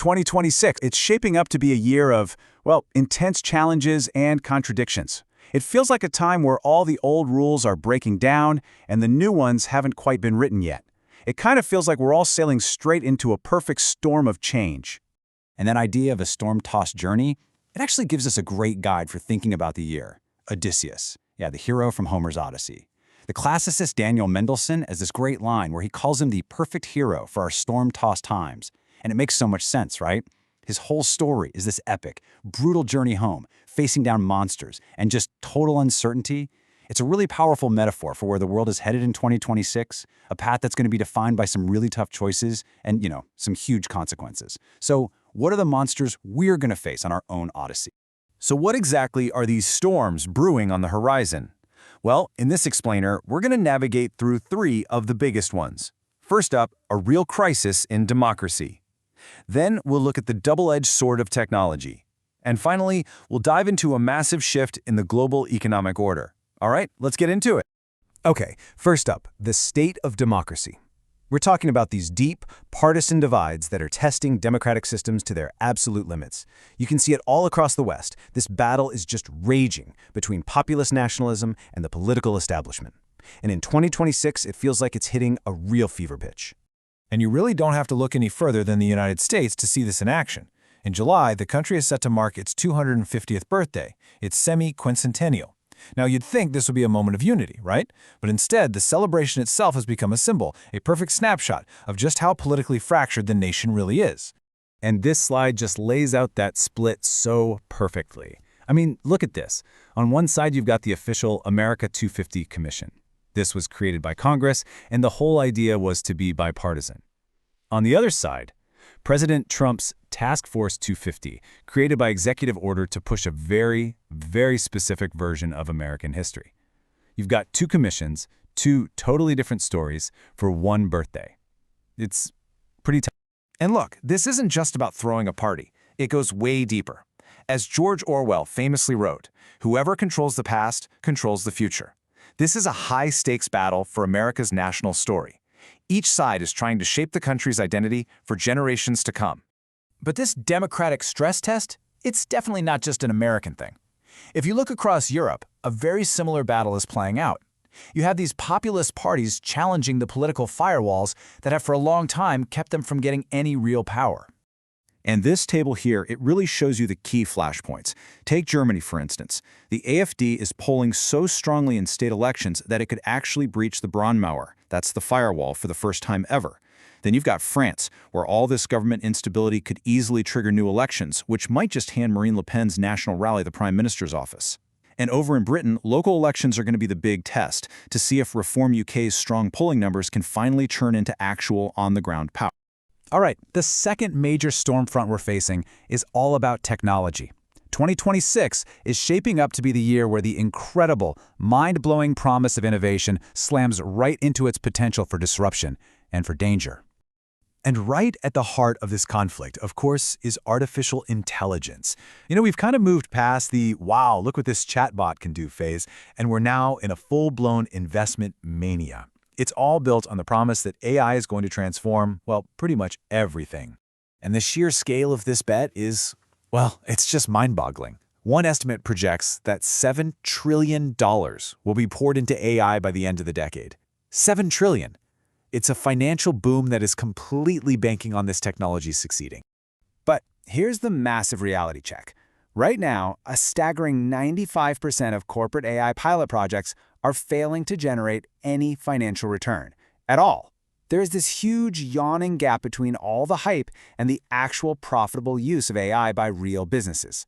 2026, it's shaping up to be a year of, well, intense challenges and contradictions. It feels like a time where all the old rules are breaking down and the new ones haven't quite been written yet. It kind of feels like we're all sailing straight into a perfect storm of change. And that idea of a storm-tossed journey, it actually gives us a great guide for thinking about the year. Odysseus, the hero from Homer's Odyssey. The classicist Daniel Mendelssohn has this great line where he calls him the perfect hero for our storm-tossed times. And it makes so much sense, right? His whole story is this epic, brutal journey home, facing down monsters, and just total uncertainty. It's a really powerful metaphor for where the world is headed in 2026, a path that's going to be defined by some really tough choices and, some huge consequences. So what are the monsters we're going to face on our own Odyssey? So what exactly are these storms brewing on the horizon? Well, in this explainer, we're going to navigate through three of the biggest ones. First up, a real crisis in democracy. Then we'll look at the double-edged sword of technology. And finally, we'll dive into a massive shift in the global economic order. All right, let's get into it. Okay, first up, the state of democracy. We're talking about these deep, partisan divides that are testing democratic systems to their absolute limits. You can see it all across the West. This battle is just raging between populist nationalism and the political establishment. And in 2026, it feels like it's hitting a real fever pitch. And you really don't have to look any further than the United States to see this in action. In July, the country is set to mark its 250th birthday, its semi-quincentennial. Now, you'd think this would be a moment of unity, right? But instead, the celebration itself has become a symbol, a perfect snapshot of just how politically fractured the nation really is. And this slide just lays out that split so perfectly. I mean, look at this. On one side, you've got the official America 250 Commission. This was created by Congress, and the whole idea was to be bipartisan. On the other side, President Trump's Task Force 250, created by executive order to push a very, very specific version of American history. You've got two commissions, two totally different stories for one birthday. It's pretty tough. And look, this isn't just about throwing a party. It goes way deeper. As George Orwell famously wrote, "Whoever controls the past controls the future." This is a high-stakes battle for America's national story. Each side is trying to shape the country's identity for generations to come. But this democratic stress test, it's definitely not just an American thing. If you look across Europe, a very similar battle is playing out. You have these populist parties challenging the political firewalls that have for a long time kept them from getting any real power. And this table here, it really shows you the key flashpoints. Take Germany, for instance. The AfD is polling so strongly in state elections that it could actually breach the Braunmauer, that's the firewall, for the first time ever. Then you've got France, where all this government instability could easily trigger new elections, which might just hand Marine Le Pen's national rally the Prime Minister's office. And over in Britain, local elections are going to be the big test to see if Reform UK's strong polling numbers can finally turn into actual on-the-ground power. All right, the second major storm front we're facing is all about technology. 2026 is shaping up to be the year where the incredible, mind-blowing promise of innovation slams right into its potential for disruption and for danger. And right at the heart of this conflict, of course, is artificial intelligence. We've kind of moved past the, wow, look what this chatbot can do phase, and we're now in a full-blown investment mania. It's all built on the promise that AI is going to transform, well, pretty much everything. And the sheer scale of this bet is, well, it's just mind-boggling. One estimate projects that $7 trillion will be poured into AI by the end of the decade. $7 trillion. It's a financial boom that is completely banking on this technology succeeding. But here's the massive reality check. Right now, a staggering 95% of corporate AI pilot projects are failing to generate any financial return at all. There is this huge yawning gap between all the hype and the actual profitable use of AI by real businesses.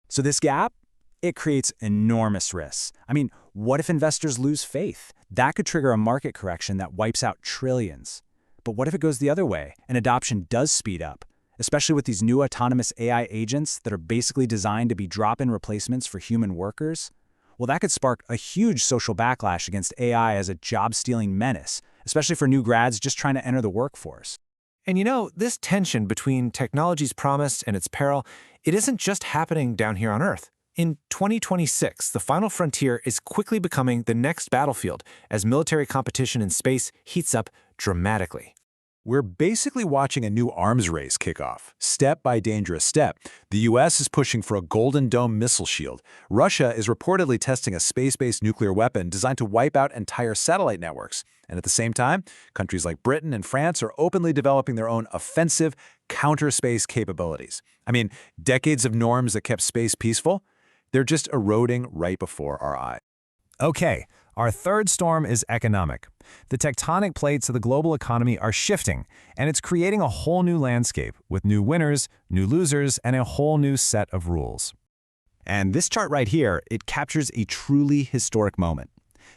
So this gap, it creates enormous risks. I mean, what if investors lose faith? That could trigger a market correction that wipes out trillions. But what if it goes the other way and adoption does speed up, especially with these new autonomous AI agents that are basically designed to be drop-in replacements for human workers? Well, that could spark a huge social backlash against AI as a job-stealing menace, especially for new grads just trying to enter the workforce. And this tension between technology's promise and its peril, it isn't just happening down here on Earth. In 2026, the final frontier is quickly becoming the next battlefield as military competition in space heats up dramatically. We're basically watching a new arms race kick off, step by dangerous step. The US is pushing for a Golden Dome missile shield. Russia is reportedly testing a space-based nuclear weapon designed to wipe out entire satellite networks. And at the same time, countries like Britain and France are openly developing their own offensive counter-space capabilities. I mean, decades of norms that kept space peaceful, they're just eroding right before our eyes. Okay, our third storm is economic. The tectonic plates of the global economy are shifting, and it's creating a whole new landscape with new winners, new losers, and a whole new set of rules. And this chart right here, it captures a truly historic moment.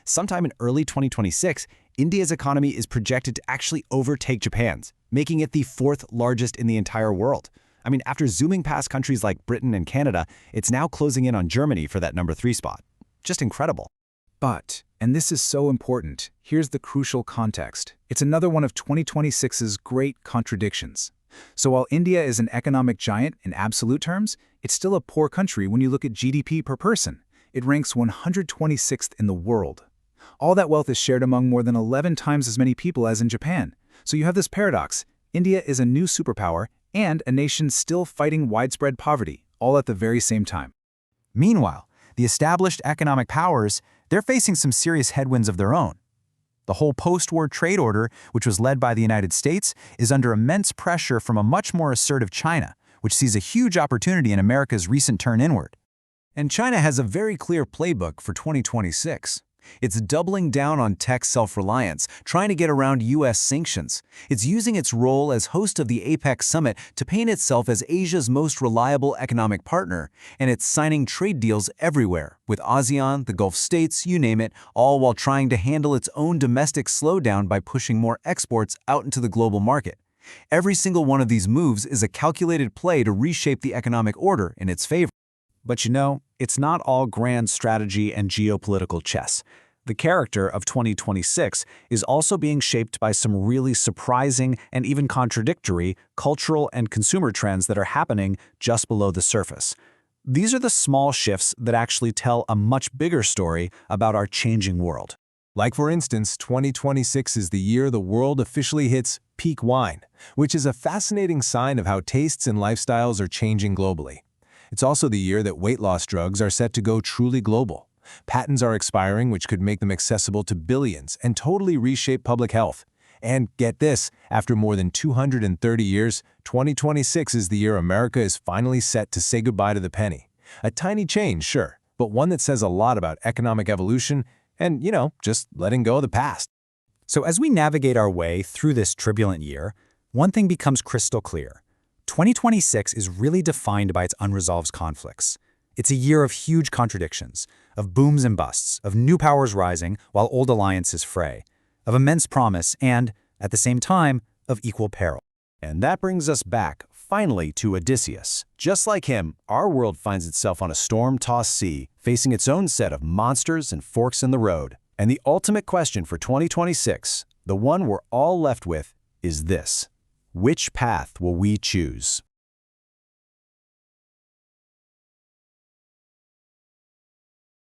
Sometime in early 2026, India's economy is projected to actually overtake Japan's, making it the fourth largest in the entire world. I mean, after zooming past countries like Britain and Canada, it's now closing in on Germany for that number 3 spot. Just incredible. But, and this is so important, here's the crucial context. It's another one of 2026's great contradictions. So while India is an economic giant in absolute terms, it's still a poor country when you look at GDP per person. It ranks 126th in the world. All that wealth is shared among more than 11 times as many people as in Japan. So you have this paradox. India is a new superpower and a nation still fighting widespread poverty, all at the very same time. Meanwhile, the established economic powers, they're facing some serious headwinds of their own. The whole post-war trade order, which was led by the United States, is under immense pressure from a much more assertive China, which sees a huge opportunity in America's recent turn inward. And China has a very clear playbook for 2026. It's doubling down on tech self-reliance, trying to get around U.S. sanctions. It's using its role as host of the APEC summit to paint itself as Asia's most reliable economic partner, and it's signing trade deals everywhere, with ASEAN, the Gulf states, you name it, all while trying to handle its own domestic slowdown by pushing more exports out into the global market. Every single one of these moves is a calculated play to reshape the economic order in its favor. But you know, it's not all grand strategy and geopolitical chess. The character of 2026 is also being shaped by some really surprising and even contradictory cultural and consumer trends that are happening just below the surface. These are the small shifts that actually tell a much bigger story about our changing world. Like for instance, 2026 is the year the world officially hits peak wine, which is a fascinating sign of how tastes and lifestyles are changing globally. It's also the year that weight loss drugs are set to go truly global. Patents are expiring, which could make them accessible to billions and totally reshape public health. And get this, after more than 230 years, 2026 is the year America is finally set to say goodbye to the penny. A tiny change, sure, but one that says a lot about economic evolution and, just letting go of the past. So as we navigate our way through this turbulent year, one thing becomes crystal clear. 2026 is really defined by its unresolved conflicts. It's a year of huge contradictions, of booms and busts, of new powers rising while old alliances fray, of immense promise and, at the same time, of equal peril. And that brings us back, finally, to Odysseus. Just like him, our world finds itself on a storm-tossed sea, facing its own set of monsters and forks in the road. And the ultimate question for 2026, the one we're all left with, is this: which path will we choose?